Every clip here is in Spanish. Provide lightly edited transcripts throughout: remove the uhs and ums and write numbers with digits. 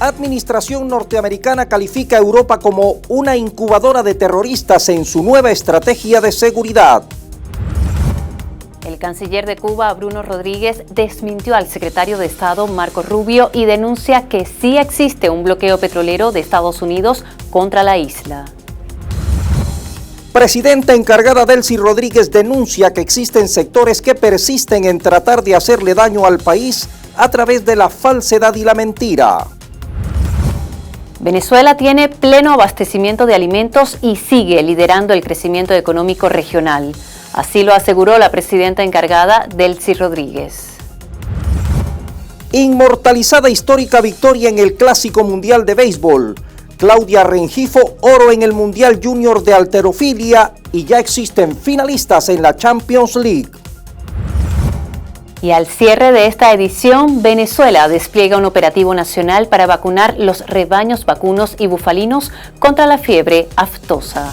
Administración norteamericana califica a Europa como una incubadora de terroristas en su nueva estrategia de seguridad. El canciller de Cuba, Bruno Rodríguez, desmintió al secretario de Estado, Marco Rubio, y denuncia que sí existe un bloqueo petrolero de Estados Unidos contra la isla. Presidenta encargada Delcy Rodríguez denuncia que existen sectores que persisten en tratar de hacerle daño al país a través de la falsedad y la mentira. Venezuela tiene pleno abastecimiento de alimentos y sigue liderando el crecimiento económico regional. Así lo aseguró la presidenta encargada, Delcy Rodríguez. Inmortalizada histórica victoria en el Clásico Mundial de Béisbol. Claudia Rengifo, oro en el Mundial Junior de Halterofilia y ya existen finalistas en la Champions League. Y al cierre de esta edición, Venezuela despliega un operativo nacional para vacunar los rebaños vacunos y bufalinos contra la fiebre aftosa.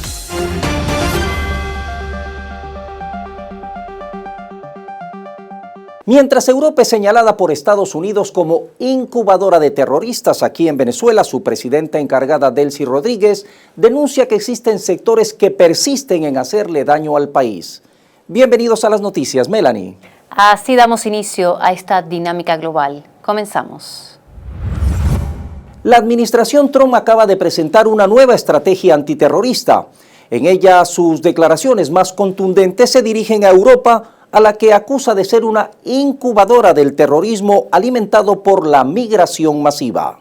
Mientras Europa es señalada por Estados Unidos como incubadora de terroristas, aquí en Venezuela su presidenta encargada Delcy Rodríguez denuncia que existen sectores que persisten en hacerle daño al país. Bienvenidos a las noticias, Melanie. Así damos inicio a esta dinámica global. Comenzamos. La administración Trump acaba de presentar una nueva estrategia antiterrorista. En ella, sus declaraciones más contundentes se dirigen a Europa, a la que acusa de ser una incubadora del terrorismo alimentado por la migración masiva.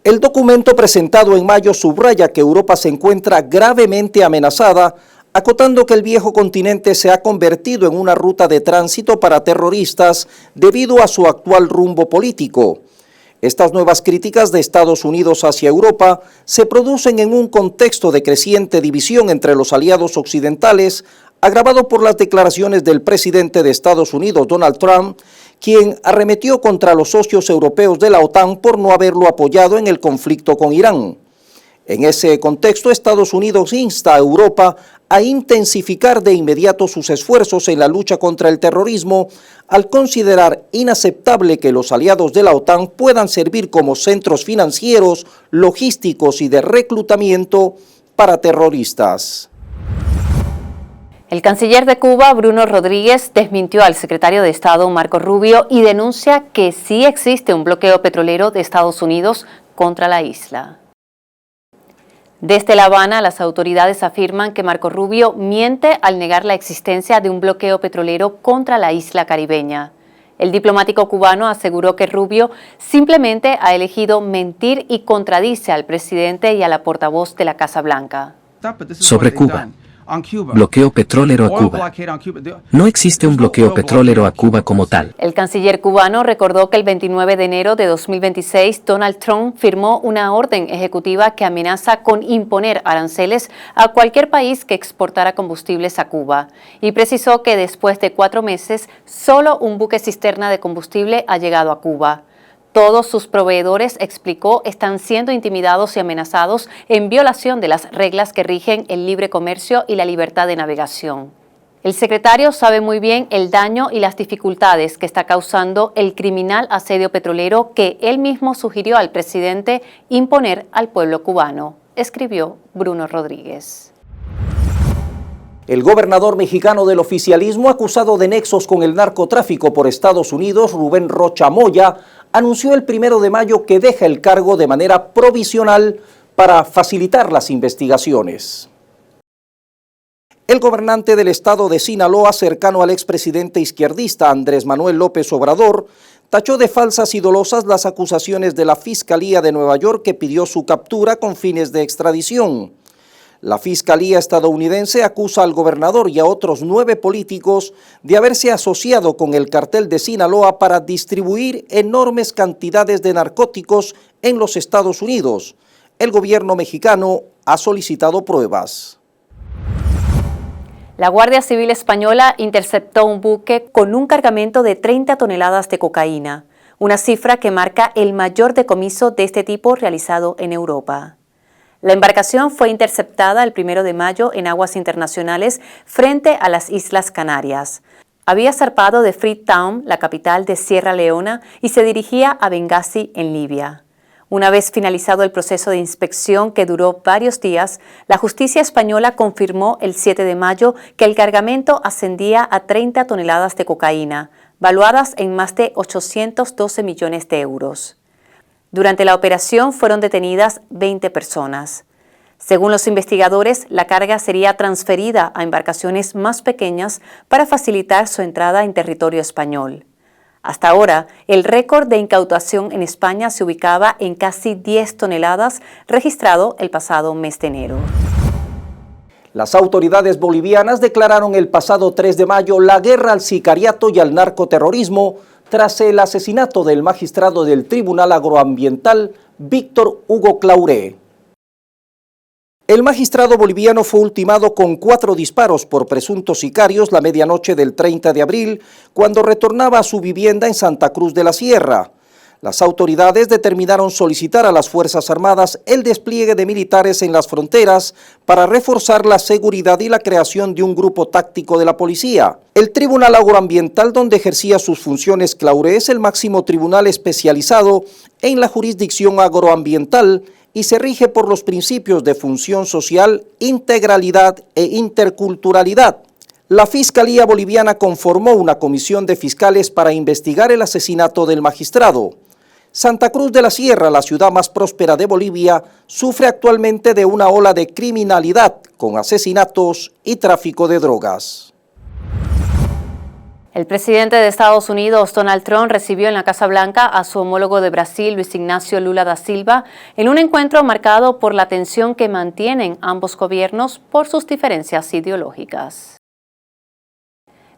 El documento presentado en mayo subraya que Europa se encuentra gravemente amenazada, acotando que el viejo continente se ha convertido en una ruta de tránsito para terroristas debido a su actual rumbo político. Estas nuevas críticas de Estados Unidos hacia Europa se producen en un contexto de creciente división entre los aliados occidentales, agravado por las declaraciones del presidente de Estados Unidos, Donald Trump, quien arremetió contra los socios europeos de la OTAN por no haberlo apoyado en el conflicto con Irán. En ese contexto, Estados Unidos insta a Europa a intensificar de inmediato sus esfuerzos en la lucha contra el terrorismo, al considerar inaceptable que los aliados de la OTAN puedan servir como centros financieros, logísticos y de reclutamiento para terroristas. El canciller de Cuba, Bruno Rodríguez, desmintió al secretario de Estado, Marco Rubio, y denuncia que sí existe un bloqueo petrolero de Estados Unidos contra la isla. Desde La Habana, las autoridades afirman que Marco Rubio miente al negar la existencia de un bloqueo petrolero contra la isla caribeña. El diplomático cubano aseguró que Rubio simplemente ha elegido mentir y contradice al presidente y a la portavoz de la Casa Blanca. Sobre Cuba. Bloqueo petrolero a Cuba. No existe un bloqueo petrolero a Cuba como tal. El canciller cubano recordó que el 29 de enero de 2026 Donald Trump firmó una orden ejecutiva que amenaza con imponer aranceles a cualquier país que exportara combustibles a Cuba, y precisó que después de 4 meses solo un buque cisterna de combustible ha llegado a Cuba. Todos sus proveedores, explicó, están siendo intimidados y amenazados en violación de las reglas que rigen el libre comercio y la libertad de navegación. El secretario sabe muy bien el daño y las dificultades que está causando el criminal asedio petrolero que él mismo sugirió al presidente imponer al pueblo cubano, escribió Bruno Rodríguez. El gobernador mexicano del oficialismo, acusado de nexos con el narcotráfico por Estados Unidos, Rubén Rocha Moya, anunció el 1 de mayo que deja el cargo de manera provisional para facilitar las investigaciones. El gobernante del estado de Sinaloa, cercano al expresidente izquierdista Andrés Manuel López Obrador, tachó de falsas y dolosas las acusaciones de la Fiscalía de Nueva York que pidió su captura con fines de extradición. La Fiscalía estadounidense acusa al gobernador y a otros 9 políticos de haberse asociado con el cartel de Sinaloa para distribuir enormes cantidades de narcóticos en los Estados Unidos. El gobierno mexicano ha solicitado pruebas. La Guardia Civil Española interceptó un buque con un cargamento de 30 toneladas de cocaína, una cifra que marca el mayor decomiso de este tipo realizado en Europa. La embarcación fue interceptada el 1 de mayo en aguas internacionales frente a las Islas Canarias. Había zarpado de Freetown, la capital de Sierra Leona, y se dirigía a Bengasi, en Libia. Una vez finalizado el proceso de inspección que duró varios días, la justicia española confirmó el 7 de mayo que el cargamento ascendía a 30 toneladas de cocaína, valuadas en más de 812 millones de euros. Durante la operación fueron detenidas 20 personas. Según los investigadores, la carga sería transferida a embarcaciones más pequeñas para facilitar su entrada en territorio español. Hasta ahora, el récord de incautación en España se ubicaba en casi 10 toneladas, registrado el pasado mes de enero. Las autoridades bolivianas declararon el pasado 3 de mayo la guerra al sicariato y al narcoterrorismo tras el asesinato del magistrado del Tribunal Agroambiental, Víctor Hugo Clauré. El magistrado boliviano fue ultimado con 4 disparos por presuntos sicarios la medianoche del 30 de abril, cuando retornaba a su vivienda en Santa Cruz de la Sierra. Las autoridades determinaron solicitar a las Fuerzas Armadas el despliegue de militares en las fronteras para reforzar la seguridad y la creación de un grupo táctico de la policía. El Tribunal Agroambiental, donde ejercía sus funciones Clauré, es el máximo tribunal especializado en la jurisdicción agroambiental y se rige por los principios de función social, integralidad e interculturalidad. La Fiscalía Boliviana conformó una comisión de fiscales para investigar el asesinato del magistrado. Santa Cruz de la Sierra, la ciudad más próspera de Bolivia, sufre actualmente de una ola de criminalidad con asesinatos y tráfico de drogas. El presidente de Estados Unidos, Donald Trump, recibió en la Casa Blanca a su homólogo de Brasil, Luis Ignacio Lula da Silva, en un encuentro marcado por la tensión que mantienen ambos gobiernos por sus diferencias ideológicas.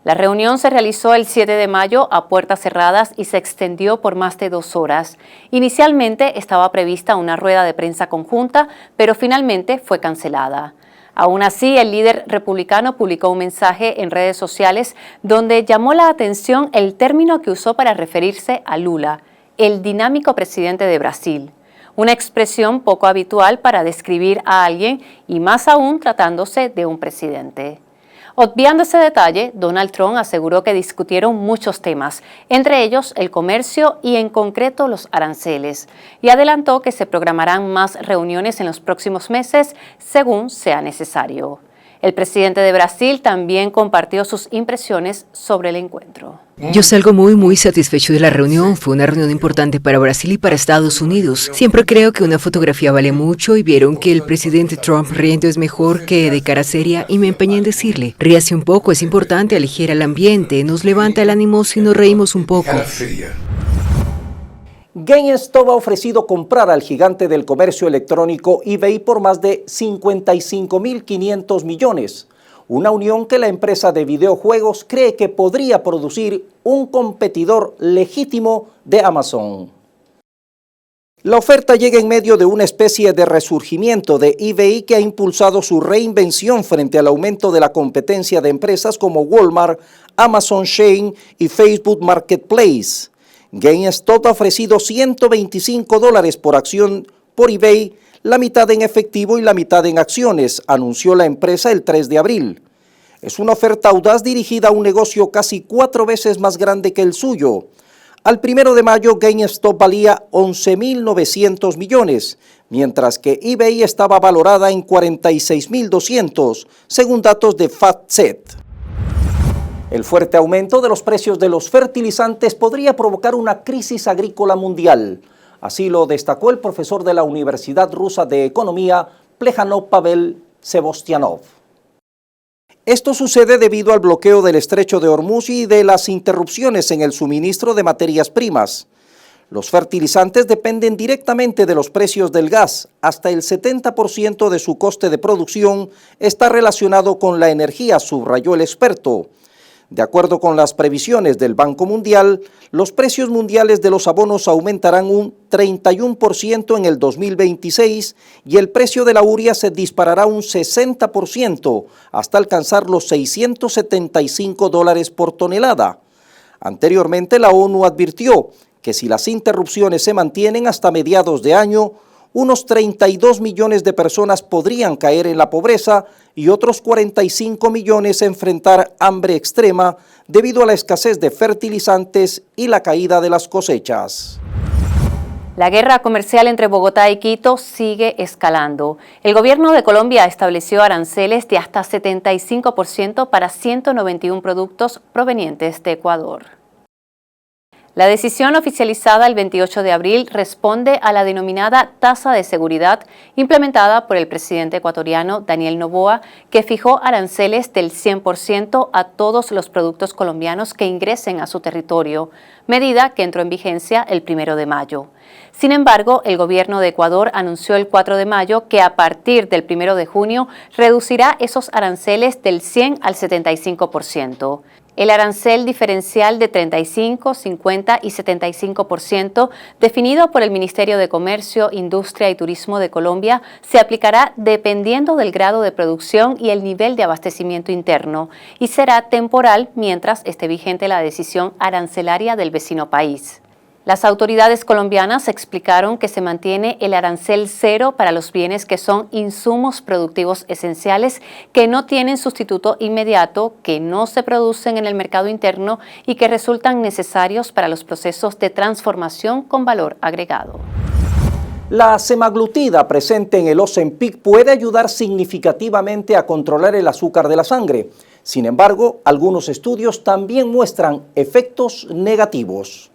La reunión se realizó el 7 de mayo a puertas cerradas y se extendió por más de 2 horas. Inicialmente estaba prevista una rueda de prensa conjunta, pero finalmente fue cancelada. Aún así, el líder republicano publicó un mensaje en redes sociales donde llamó la atención el término que usó para referirse a Lula, el dinámico presidente de Brasil. Una expresión poco habitual para describir a alguien y más aún tratándose de un presidente. Obviando ese detalle, Donald Trump aseguró que discutieron muchos temas, entre ellos el comercio y en concreto los aranceles, y adelantó que se programarán más reuniones en los próximos meses según sea necesario. El presidente de Brasil también compartió sus impresiones sobre el encuentro. Yo salgo muy satisfecho de la reunión. Fue una reunión importante para Brasil y para Estados Unidos. Siempre creo que una fotografía vale mucho y vieron que el presidente Trump riendo es mejor que de cara seria y me empeñé en decirle, ríase un poco, es importante, aligera el ambiente, nos levanta el ánimo si nos reímos un poco. GameStop ha ofrecido comprar al gigante del comercio electrónico eBay por más de 55.500 millones, una unión que la empresa de videojuegos cree que podría producir un competidor legítimo de Amazon. La oferta llega en medio de una especie de resurgimiento de eBay que ha impulsado su reinvención frente al aumento de la competencia de empresas como Walmart, Amazon Chain y Facebook Marketplace. GameStop ha ofrecido $125 por acción por eBay, la mitad en efectivo y la mitad en acciones, anunció la empresa el 3 de abril. Es una oferta audaz dirigida a un negocio casi 4 veces más grande que el suyo. Al 1 de mayo, GameStop valía 11.900 millones, mientras que eBay estaba valorada en 46.200, según datos de FactSet. El fuerte aumento de los precios de los fertilizantes podría provocar una crisis agrícola mundial. Así lo destacó el profesor de la Universidad Rusa de Economía, Plejanov Pavel Sevostianov. Esto sucede debido al bloqueo del estrecho de Hormuz y de las interrupciones en el suministro de materias primas. Los fertilizantes dependen directamente de los precios del gas. Hasta el 70% de su coste de producción está relacionado con la energía, subrayó el experto. De acuerdo con las previsiones del Banco Mundial, los precios mundiales de los abonos aumentarán un 31% en el 2026 y el precio de la urea se disparará un 60% hasta alcanzar los $675 por tonelada. Anteriormente, la ONU advirtió que si las interrupciones se mantienen hasta mediados de año, unos 32 millones de personas podrían caer en la pobreza y otros 45 millones enfrentar hambre extrema debido a la escasez de fertilizantes y la caída de las cosechas. La guerra comercial entre Bogotá y Quito sigue escalando. El gobierno de Colombia estableció aranceles de hasta 75% para 191 productos provenientes de Ecuador. La decisión oficializada el 28 de abril responde a la denominada tasa de seguridad implementada por el presidente ecuatoriano Daniel Noboa, que fijó aranceles del 100% a todos los productos colombianos que ingresen a su territorio, medida que entró en vigencia el 1 de mayo. Sin embargo, el gobierno de Ecuador anunció el 4 de mayo que a partir del 1 de junio reducirá esos aranceles del 100 al 75%. El arancel diferencial de 35, 50 y 75%, definido por el Ministerio de Comercio, Industria y Turismo de Colombia, se aplicará dependiendo del grado de producción y el nivel de abastecimiento interno, y será temporal mientras esté vigente la decisión arancelaria del vecino país. Las autoridades colombianas explicaron que se mantiene el arancel cero para los bienes que son insumos productivos esenciales que no tienen sustituto inmediato, que no se producen en el mercado interno y que resultan necesarios para los procesos de transformación con valor agregado. La semaglutida presente en el Ozempic puede ayudar significativamente a controlar el azúcar de la sangre. Sin embargo, algunos estudios también muestran efectos negativos.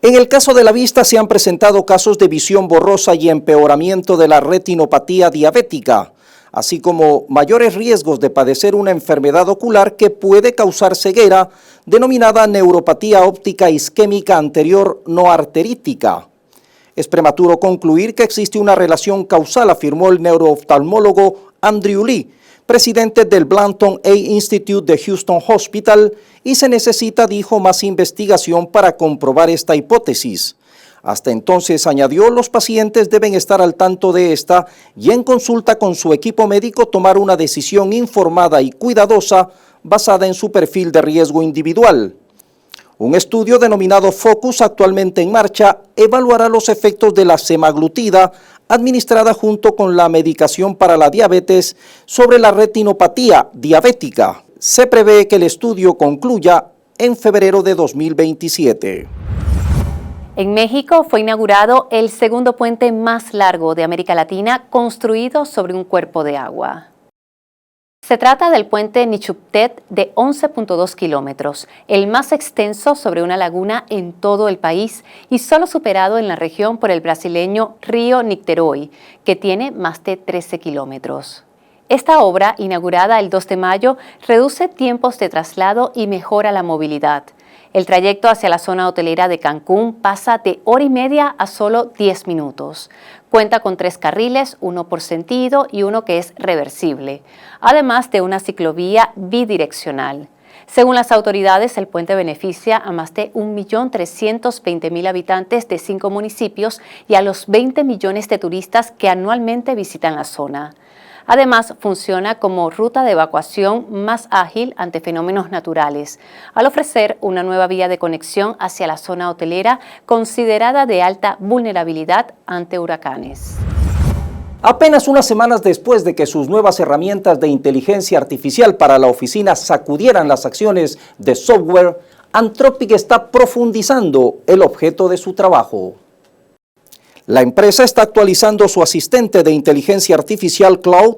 En el caso de la vista se han presentado casos de visión borrosa y empeoramiento de la retinopatía diabética, así como mayores riesgos de padecer una enfermedad ocular que puede causar ceguera, denominada neuropatía óptica isquémica anterior no arterítica. Es prematuro concluir que existe una relación causal, afirmó el neurooftalmólogo Andrew Lee, presidente del Blanton Eye Institute de Houston Hospital, y se necesita, dijo, más investigación para comprobar esta hipótesis. Hasta entonces, añadió, los pacientes deben estar al tanto de esta y en consulta con su equipo médico tomar una decisión informada y cuidadosa basada en su perfil de riesgo individual. Un estudio denominado Focus, actualmente en marcha, evaluará los efectos de la semaglutida administrada junto con la medicación para la diabetes sobre la retinopatía diabética. Se prevé que el estudio concluya en febrero de 2027. En México fue inaugurado el segundo puente más largo de América Latina construido sobre un cuerpo de agua. Se trata del puente Nichuptet de 11.2 kilómetros, el más extenso sobre una laguna en todo el país y solo superado en la región por el brasileño Río Nicteroy, que tiene más de 13 kilómetros. Esta obra, inaugurada el 2 de mayo, reduce tiempos de traslado y mejora la movilidad. El trayecto hacia la zona hotelera de Cancún pasa de hora y media a solo 10 minutos. Cuenta con 3 carriles, uno por sentido y uno que es reversible, además de una ciclovía bidireccional. Según las autoridades, el puente beneficia a más de 1.320.000 habitantes de 5 municipios y a los 20 millones de turistas que anualmente visitan la zona. Además, funciona como ruta de evacuación más ágil ante fenómenos naturales, al ofrecer una nueva vía de conexión hacia la zona hotelera considerada de alta vulnerabilidad ante huracanes. Apenas unas semanas después de que sus nuevas herramientas de inteligencia artificial para la oficina sacudieran las acciones de software, Anthropic está profundizando el objeto de su trabajo. La empresa está actualizando su asistente de inteligencia artificial Cloud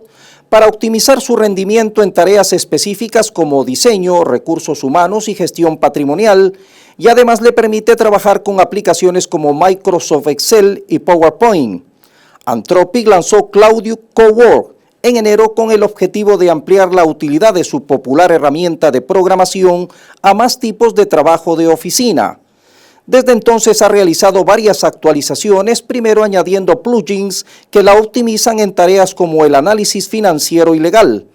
para optimizar su rendimiento en tareas específicas como diseño, recursos humanos y gestión patrimonial, y además le permite trabajar con aplicaciones como Microsoft Excel y PowerPoint. Anthropic lanzó Claudio Cowork en enero con el objetivo de ampliar la utilidad de su popular herramienta de programación a más tipos de trabajo de oficina. Desde entonces ha realizado varias actualizaciones, primero añadiendo plugins que la optimizan en tareas como el análisis financiero y legal.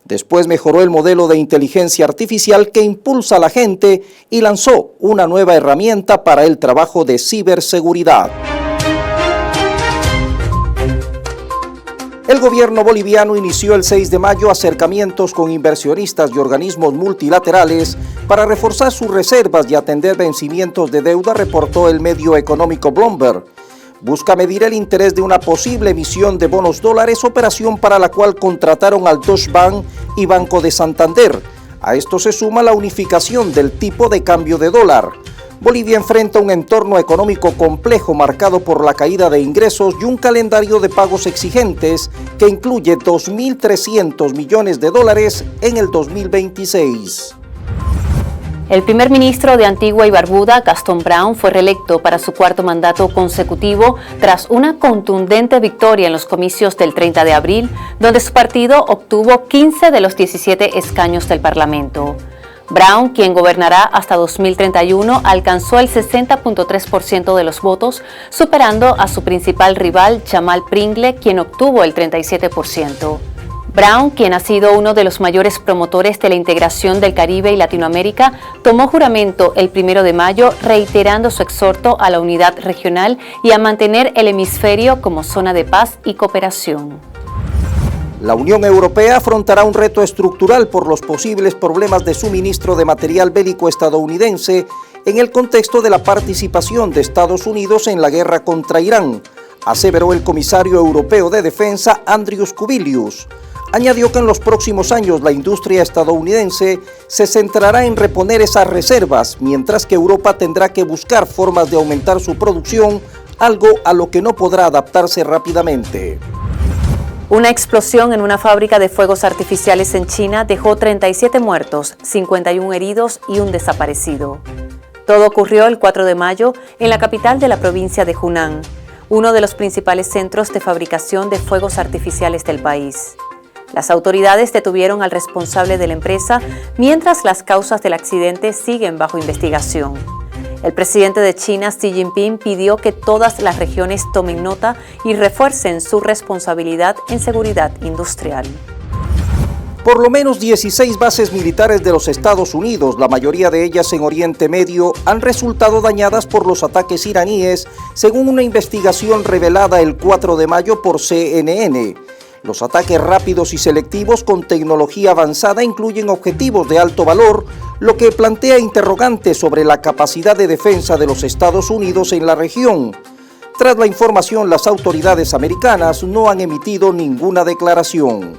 Después mejoró el modelo de inteligencia artificial que impulsa a la gente y lanzó una nueva herramienta para el trabajo de ciberseguridad. El gobierno boliviano inició el 6 de mayo acercamientos con inversionistas y organismos multilaterales para reforzar sus reservas y atender vencimientos de deuda, reportó el medio económico Bloomberg. Busca medir el interés de una posible emisión de bonos dólares, operación para la cual contrataron al Deutsche Bank y Banco de Santander. A esto se suma la unificación del tipo de cambio de dólar. Bolivia enfrenta un entorno económico complejo marcado por la caída de ingresos y un calendario de pagos exigentes que incluye 2.300 millones de dólares en el 2026. El primer ministro de Antigua y Barbuda, Gaston Brown, fue reelecto para su cuarto mandato consecutivo tras una contundente victoria en los comicios del 30 de abril, donde su partido obtuvo 15 de los 17 escaños del Parlamento. Brown, quien gobernará hasta 2031, alcanzó el 60.3% de los votos, superando a su principal rival, Jamal Pringle, quien obtuvo el 37%. Brown, quien ha sido uno de los mayores promotores de la integración del Caribe y Latinoamérica, tomó juramento el 1 de mayo, reiterando su exhorto a la unidad regional y a mantener el hemisferio como zona de paz y cooperación. La Unión Europea afrontará un reto estructural por los posibles problemas de suministro de material bélico estadounidense en el contexto de la participación de Estados Unidos en la guerra contra Irán, aseveró el comisario europeo de defensa Andrius Kubilius. Añadió que en los próximos años la industria estadounidense se centrará en reponer esas reservas, mientras que Europa tendrá que buscar formas de aumentar su producción, algo a lo que no podrá adaptarse rápidamente. Una explosión en una fábrica de fuegos artificiales en China dejó 37 muertos, 51 heridos y un desaparecido. Todo ocurrió el 4 de mayo en la capital de la provincia de Hunan, uno de los principales centros de fabricación de fuegos artificiales del país. Las autoridades detuvieron al responsable de la empresa, mientras las causas del accidente siguen bajo investigación. El presidente de China, Xi Jinping, pidió que todas las regiones tomen nota y refuercen su responsabilidad en seguridad industrial. Por lo menos 16 bases militares de los Estados Unidos, la mayoría de ellas en Oriente Medio, han resultado dañadas por los ataques iraníes, según una investigación revelada el 4 de mayo por CNN. Los ataques rápidos y selectivos con tecnología avanzada incluyen objetivos de alto valor, lo que plantea interrogantes sobre la capacidad de defensa de los Estados Unidos en la región. Tras la información, las autoridades americanas no han emitido ninguna declaración.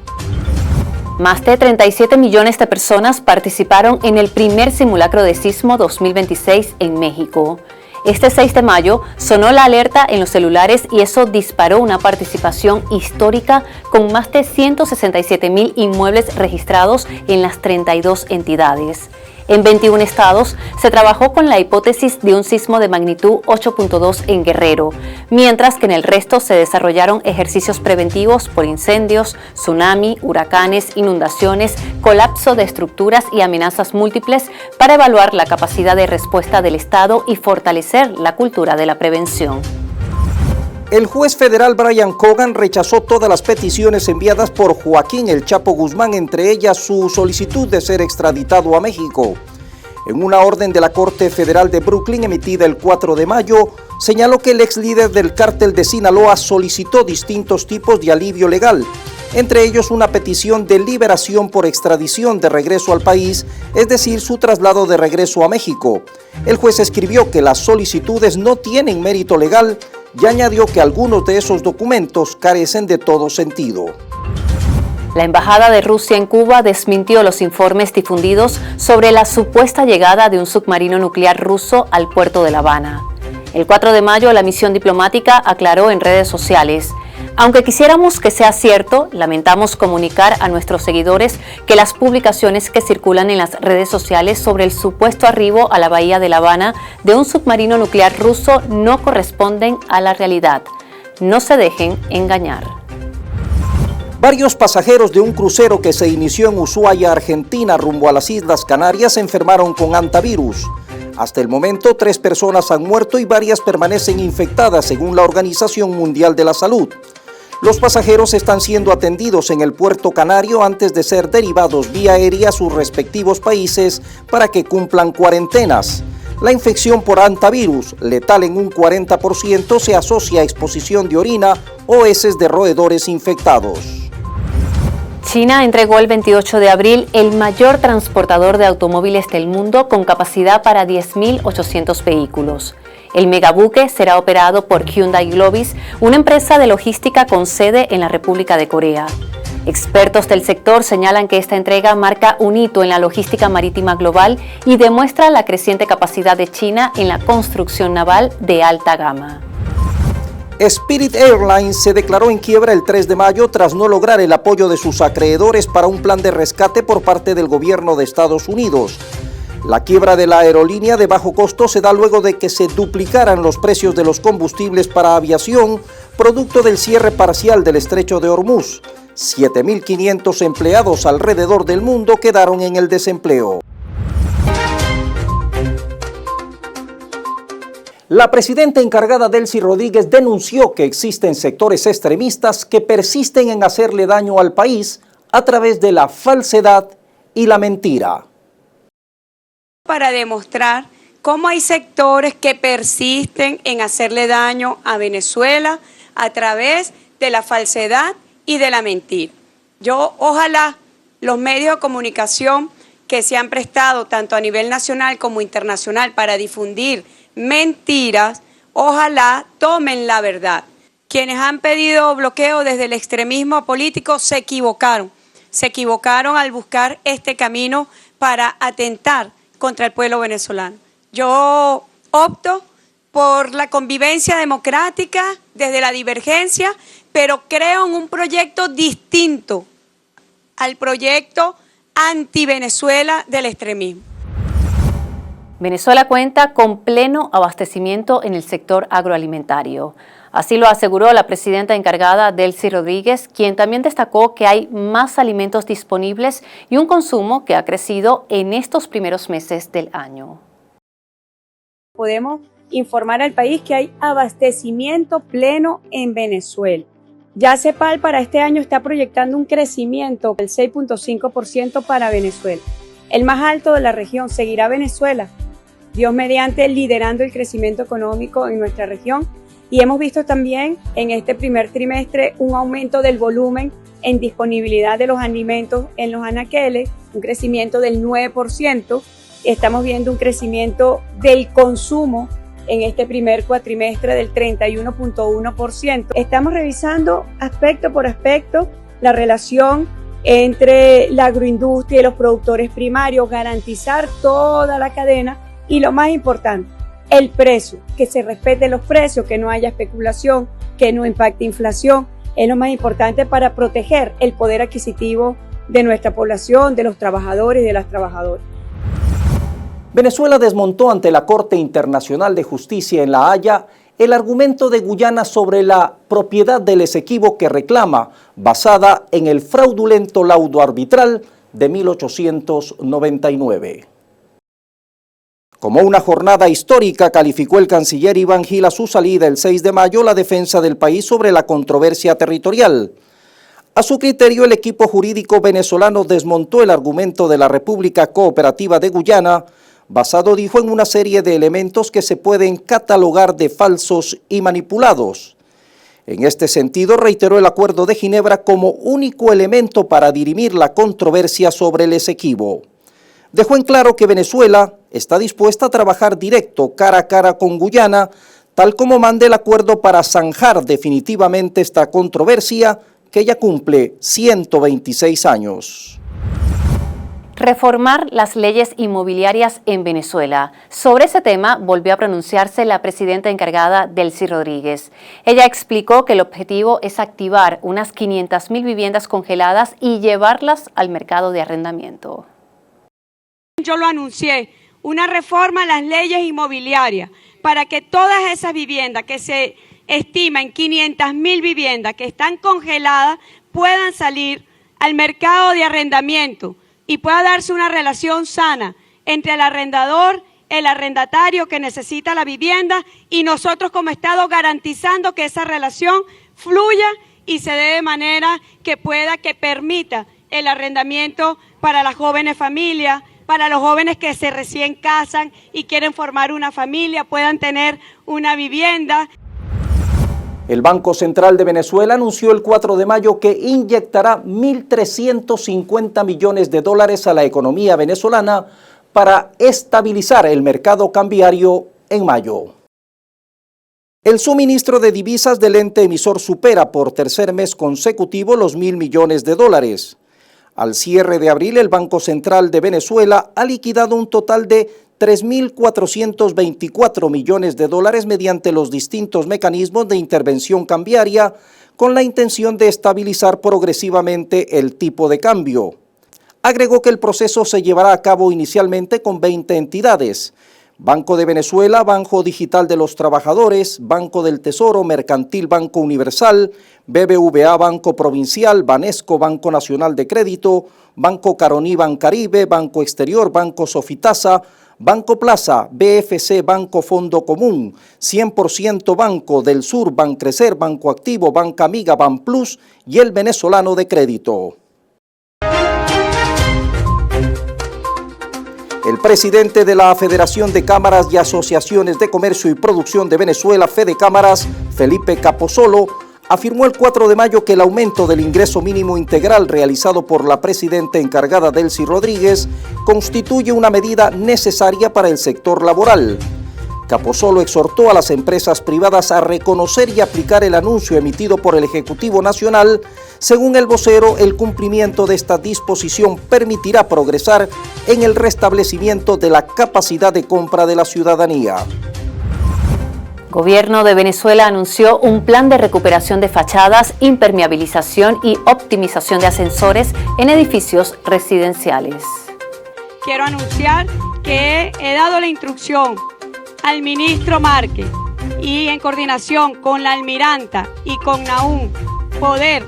Más de 37 millones de personas participaron en el primer simulacro de sismo 2026 en México. Este 6 de mayo sonó la alerta en los celulares y eso disparó una participación histórica con más de 167,000 inmuebles registrados en las 32 entidades. En 21 estados se trabajó con la hipótesis de un sismo de magnitud 8.2 en Guerrero, mientras que en el resto se desarrollaron ejercicios preventivos por incendios, tsunami, huracanes, inundaciones, colapso de estructuras y amenazas múltiples para evaluar la capacidad de respuesta del Estado y fortalecer la cultura de la prevención. El juez federal Brian Cogan rechazó todas las peticiones enviadas por Joaquín El Chapo Guzmán, entre ellas su solicitud de ser extraditado a México. En una orden de la Corte Federal de Brooklyn emitida el 4 de mayo, señaló que el ex líder del cártel de Sinaloa solicitó distintos tipos de alivio legal, entre ellos una petición de liberación por extradición de regreso al país, es decir, su traslado de regreso a México. El juez escribió que las solicitudes no tienen mérito legal y añadió que algunos de esos documentos carecen de todo sentido. La Embajada de Rusia en Cuba desmintió los informes difundidos sobre la supuesta llegada de un submarino nuclear ruso al puerto de La Habana. El 4 de mayo, la misión diplomática aclaró en redes sociales: aunque quisiéramos que sea cierto, lamentamos comunicar a nuestros seguidores que las publicaciones que circulan en las redes sociales sobre el supuesto arribo a la bahía de La Habana de un submarino nuclear ruso no corresponden a la realidad. No se dejen engañar. Varios pasajeros de un crucero que se inició en Ushuaia, Argentina, rumbo a las Islas Canarias, se enfermaron con hantavirus. Hasta el momento, 3 personas han muerto y varias permanecen infectadas, según la Organización Mundial de la Salud. Los pasajeros están siendo atendidos en el puerto canario antes de ser derivados vía aérea a sus respectivos países para que cumplan cuarentenas. La infección por hantavirus, letal en un 40%, se asocia a exposición de orina o heces de roedores infectados. China entregó el 28 de abril el mayor transportador de automóviles del mundo con capacidad para 10.800 vehículos. El megabuque será operado por Hyundai Globis, una empresa de logística con sede en la República de Corea. Expertos del sector señalan que esta entrega marca un hito en la logística marítima global y demuestra la creciente capacidad de China en la construcción naval de alta gama. Spirit Airlines se declaró en quiebra el 3 de mayo tras no lograr el apoyo de sus acreedores para un plan de rescate por parte del gobierno de Estados Unidos. La quiebra de la aerolínea de bajo costo se da luego de que se duplicaran los precios de los combustibles para aviación, producto del cierre parcial del estrecho de Hormuz. 7.500 empleados alrededor del mundo quedaron en el desempleo. La presidenta encargada Delcy Rodríguez denunció que existen sectores extremistas que persisten en hacerle daño al país a través de la falsedad y la mentira. Para demostrar cómo hay sectores que persisten en hacerle daño a Venezuela a través de la falsedad y de la mentira. Ojalá los medios de comunicación que se han prestado tanto a nivel nacional como internacional para difundir mentiras, ojalá tomen la verdad. Quienes han pedido bloqueo desde el extremismo político se equivocaron al buscar este camino para atentar contra el pueblo venezolano. Yo opto por la convivencia democrática desde la divergencia, pero creo en un proyecto distinto al proyecto anti-Venezuela del extremismo. Venezuela cuenta con pleno abastecimiento en el sector agroalimentario. Así lo aseguró la presidenta encargada Delcy Rodríguez, quien también destacó que hay más alimentos disponibles y un consumo que ha crecido en estos primeros meses del año. Podemos informar al país que hay abastecimiento pleno en Venezuela. Ya CEPAL para este año está proyectando un crecimiento del 6.5% para Venezuela, el más alto de la región. Seguirá Venezuela, Dios mediante, liderando el crecimiento económico en nuestra región. Y hemos visto también en este primer trimestre un aumento del volumen en disponibilidad de los alimentos en los anaqueles, un crecimiento del 9%. Estamos viendo un crecimiento del consumo en este primer cuatrimestre del 31.1%. Estamos revisando aspecto por aspecto la relación entre la agroindustria y los productores primarios, garantizar toda la cadena y lo más importante, el precio, que se respeten los precios, que no haya especulación, que no impacte inflación, es lo más importante para proteger el poder adquisitivo de nuestra población, de los trabajadores y de las trabajadoras. Venezuela desmontó ante la Corte Internacional de Justicia en La Haya el argumento de Guyana sobre la propiedad del Esequibo que reclama, basada en el fraudulento laudo arbitral de 1899. Como una jornada histórica, calificó el canciller Iván Gil a su salida el 6 de mayo la defensa del país sobre la controversia territorial. A su criterio, el equipo jurídico venezolano desmontó el argumento de la República Cooperativa de Guyana, basado, dijo, en una serie de elementos que se pueden catalogar de falsos y manipulados. En este sentido, reiteró el Acuerdo de Ginebra como único elemento para dirimir la controversia sobre el Esequibo. Dejó en claro que Venezuela está dispuesta a trabajar directo, cara a cara con Guyana, tal como mande el acuerdo para zanjar definitivamente esta controversia que ya cumple 126 años. Reformar las leyes inmobiliarias en Venezuela. Sobre ese tema volvió a pronunciarse la presidenta encargada Delcy Rodríguez. Ella explicó que el objetivo es activar unas 500.000 viviendas congeladas y llevarlas al mercado de arrendamiento. Yo lo anuncié, una reforma a las leyes inmobiliarias para que todas esas viviendas que se estima en 500.000 viviendas que están congeladas puedan salir al mercado de arrendamiento y pueda darse una relación sana entre el arrendador, el arrendatario que necesita la vivienda y nosotros como Estado garantizando que esa relación fluya y se dé de manera que permita el arrendamiento para las jóvenes familias, para los jóvenes que se recién casan y quieren formar una familia, puedan tener una vivienda. El Banco Central de Venezuela anunció el 4 de mayo que inyectará 1.350 millones de dólares a la economía venezolana para estabilizar el mercado cambiario en mayo. El suministro de divisas del ente emisor supera por tercer mes consecutivo los $1.000 millones. Al cierre de abril, el Banco Central de Venezuela ha liquidado un total de $3.424 millones mediante los distintos mecanismos de intervención cambiaria con la intención de estabilizar progresivamente el tipo de cambio. Agregó que el proceso se llevará a cabo inicialmente con 20 entidades: Banco de Venezuela, Banco Digital de los Trabajadores, Banco del Tesoro, Mercantil Banco Universal, BBVA Banco Provincial, Banesco Banco Nacional de Crédito, Banco Caroní Bancaribe, Banco Exterior, Banco Sofitasa, Banco Plaza, BFC Banco Fondo Común, 100% Banco del Sur, Bancrecer, Banco Activo, Banca Amiga, Banplus y el Venezolano de Crédito. El presidente de la Federación de Cámaras y Asociaciones de Comercio y Producción de Venezuela, Fedecámaras, Felipe Capozolo, afirmó el 4 de mayo que el aumento del ingreso mínimo integral realizado por la presidenta encargada Delcy Rodríguez constituye una medida necesaria para el sector laboral. Capozolo exhortó a las empresas privadas a reconocer y aplicar el anuncio emitido por el Ejecutivo Nacional. Según el vocero, el cumplimiento de esta disposición permitirá progresar en el restablecimiento de la capacidad de compra de la ciudadanía. Gobierno de Venezuela anunció un plan de recuperación de fachadas, impermeabilización y optimización de ascensores en edificios residenciales. Quiero anunciar que he dado la instrucción al ministro Márquez y en coordinación con la almiranta y con Nahum, Poder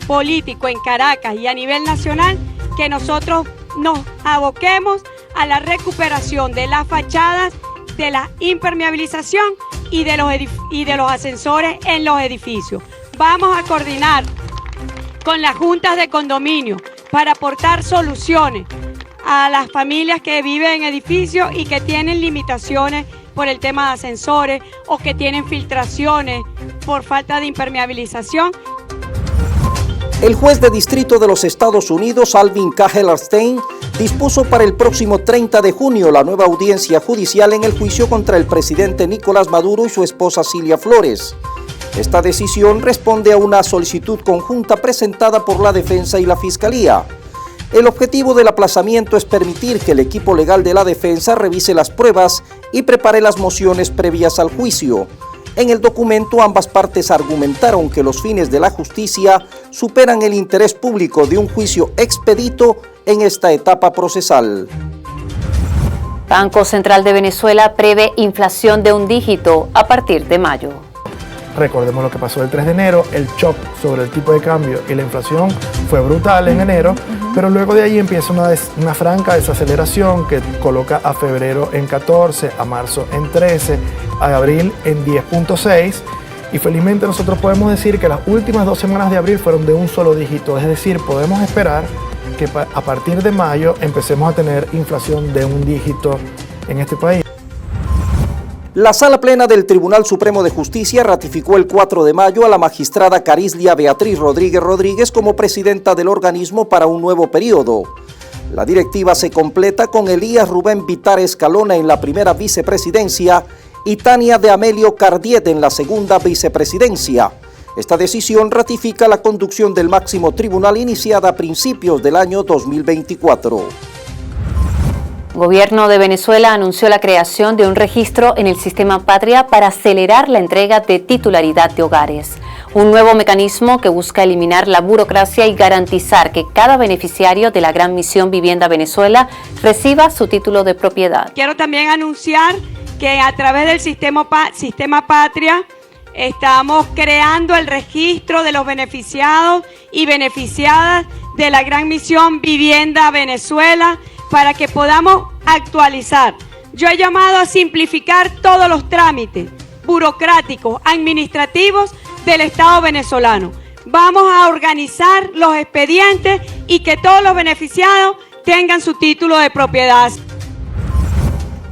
Político en Caracas y a nivel nacional, que nosotros nos aboquemos a la recuperación de las fachadas, de la impermeabilización y de los ascensores en los edificios. Vamos a coordinar con las juntas de condominio para aportar soluciones a las familias que viven en edificios y que tienen limitaciones por el tema de ascensores o que tienen filtraciones por falta de impermeabilización. El juez de distrito de los Estados Unidos, Alvin K. Hellerstein, dispuso para el próximo 30 de junio la nueva audiencia judicial en el juicio contra el presidente Nicolás Maduro y su esposa Cilia Flores. Esta decisión responde a una solicitud conjunta presentada por la defensa y la fiscalía. El objetivo del aplazamiento es permitir que el equipo legal de la defensa revise las pruebas y prepare las mociones previas al juicio. En el documento, ambas partes argumentaron que los fines de la justicia superan el interés público de un juicio expedito en esta etapa procesal. Banco Central de Venezuela prevé inflación de un dígito a partir de mayo. Recordemos lo que pasó el 3 de enero, el shock sobre el tipo de cambio y la inflación fue brutal en enero, pero luego de ahí empieza una franca desaceleración que coloca a febrero en 14, a marzo en 13, a abril en 10.6 y felizmente nosotros podemos decir que las últimas 2 semanas de abril fueron de un solo dígito, es decir, podemos esperar que a partir de mayo empecemos a tener inflación de un dígito en este país. La Sala Plena del Tribunal Supremo de Justicia ratificó el 4 de mayo a la magistrada Carislia Beatriz Rodríguez Rodríguez como presidenta del organismo para un nuevo periodo. La directiva se completa con Elías Rubén Vitar Escalona en la primera vicepresidencia y Tania de Amelio Cardiet en la segunda vicepresidencia. Esta decisión ratifica la conducción del máximo tribunal iniciada a principios del año 2024. Gobierno de Venezuela anunció la creación de un registro en el sistema Patria para acelerar la entrega de titularidad de hogares. Un nuevo mecanismo que busca eliminar la burocracia y garantizar que cada beneficiario de la Gran Misión Vivienda Venezuela reciba su título de propiedad. Quiero también anunciar que a través del sistema Patria estamos creando el registro de los beneficiados y beneficiadas de la Gran Misión Vivienda Venezuela para que podamos actualizar. Yo he llamado a simplificar todos los trámites burocráticos, administrativos del Estado venezolano. Vamos a organizar los expedientes y que todos los beneficiados tengan su título de propiedad.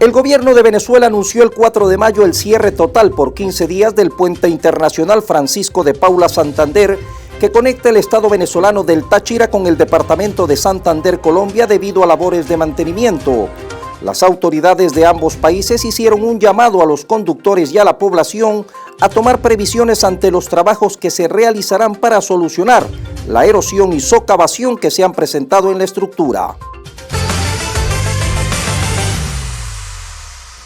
El gobierno de Venezuela anunció el 4 de mayo el cierre total por 15 días del puente internacional Francisco de Paula Santander, que conecta el estado venezolano del Táchira con el departamento de Santander, Colombia, debido a labores de mantenimiento. Las autoridades de ambos países hicieron un llamado a los conductores y a la población a tomar previsiones ante los trabajos que se realizarán para solucionar la erosión y socavación que se han presentado en la estructura.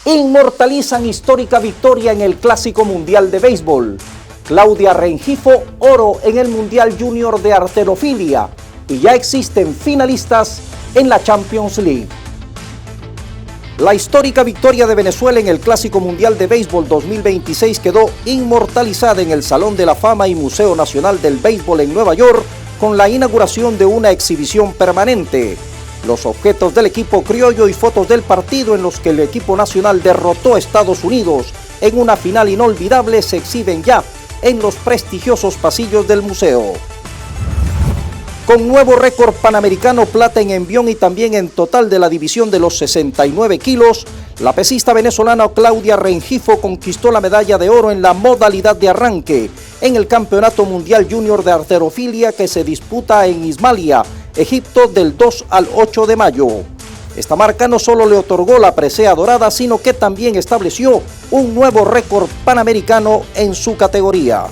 Inmortalizan histórica victoria en el Clásico Mundial de Béisbol. Claudia Rengifo, oro en el Mundial Junior de Halterofilia. Y ya existen finalistas en la Champions League. La histórica victoria de Venezuela en el Clásico Mundial de Béisbol 2026 quedó inmortalizada en el Salón de la Fama y Museo Nacional del Béisbol en Nueva York con la inauguración de una exhibición permanente. Los objetos del equipo criollo y fotos del partido en los que el equipo nacional derrotó a Estados Unidos en una final inolvidable se exhiben ya en los prestigiosos pasillos del museo. Con nuevo récord panamericano, plata en envión y también en total de la división de los 69 kilos, la pesista venezolana Claudia Rengifo conquistó la medalla de oro en la modalidad de arranque en el Campeonato Mundial Junior de Halterofilia que se disputa en Ismailia, Egipto, del 2 al 8 de mayo. Esta marca no solo le otorgó la presea dorada, sino que también estableció un nuevo récord panamericano en su categoría.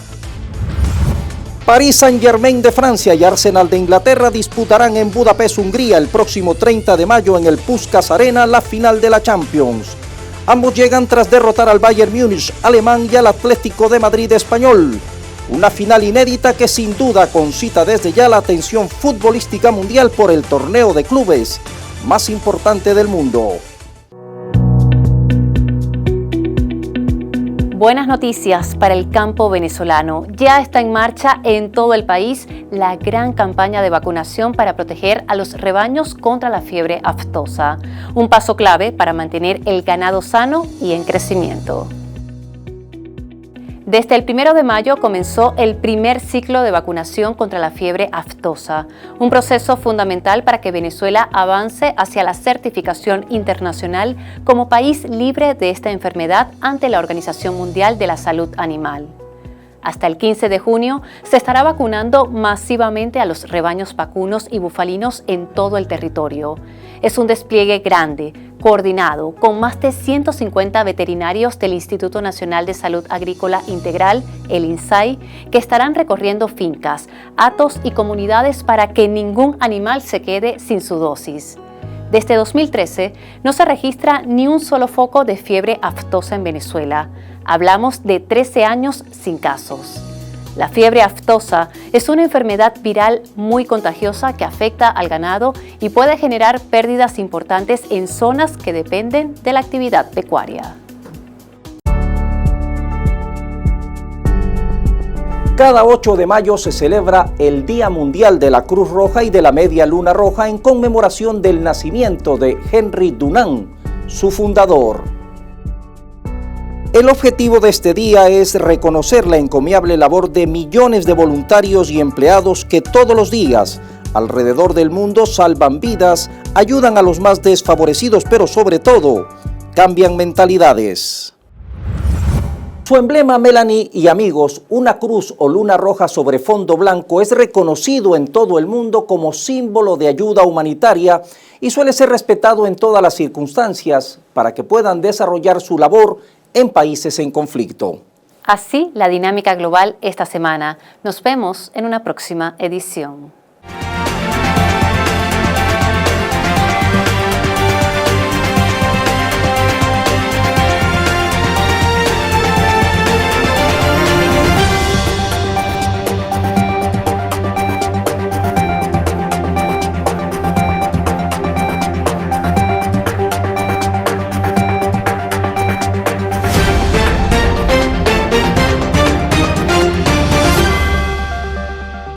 Paris Saint-Germain de Francia y Arsenal de Inglaterra disputarán en Budapest, Hungría, el próximo 30 de mayo en el Puskás Arena la final de la Champions. Ambos llegan tras derrotar al Bayern Múnich alemán y al Atlético de Madrid español. Una final inédita que sin duda concita desde ya la atención futbolística mundial por el torneo de clubes más importante del mundo. Buenas noticias para el campo venezolano. Ya está en marcha en todo el país la gran campaña de vacunación para proteger a los rebaños contra la fiebre aftosa. Un paso clave para mantener el ganado sano y en crecimiento. Desde el 1 de mayo comenzó el primer ciclo de vacunación contra la fiebre aftosa, un proceso fundamental para que Venezuela avance hacia la certificación internacional como país libre de esta enfermedad ante la Organización Mundial de la Salud Animal. Hasta el 15 de junio se estará vacunando masivamente a los rebaños vacunos y bufalinos en todo el territorio. Es un despliegue grande, coordinado, con más de 150 veterinarios del Instituto Nacional de Salud Agrícola Integral, el INSAI, que estarán recorriendo fincas, hatos y comunidades para que ningún animal se quede sin su dosis. Desde 2013 no se registra ni un solo foco de fiebre aftosa en Venezuela. Hablamos de 13 años sin casos. La fiebre aftosa es una enfermedad viral muy contagiosa que afecta al ganado y puede generar pérdidas importantes en zonas que dependen de la actividad pecuaria. Cada 8 de mayo se celebra el Día Mundial de la Cruz Roja y de la Media Luna Roja en conmemoración del nacimiento de Henry Dunant, su fundador. El objetivo de este día es reconocer la encomiable labor de millones de voluntarios y empleados que todos los días, alrededor del mundo, salvan vidas, ayudan a los más desfavorecidos, pero sobre todo, cambian mentalidades. Su emblema, Melanie y amigos, una cruz o luna roja sobre fondo blanco, es reconocido en todo el mundo como símbolo de ayuda humanitaria y suele ser respetado en todas las circunstancias para que puedan desarrollar su labor en países en conflicto. Así la dinámica global esta semana. Nos vemos en una próxima edición.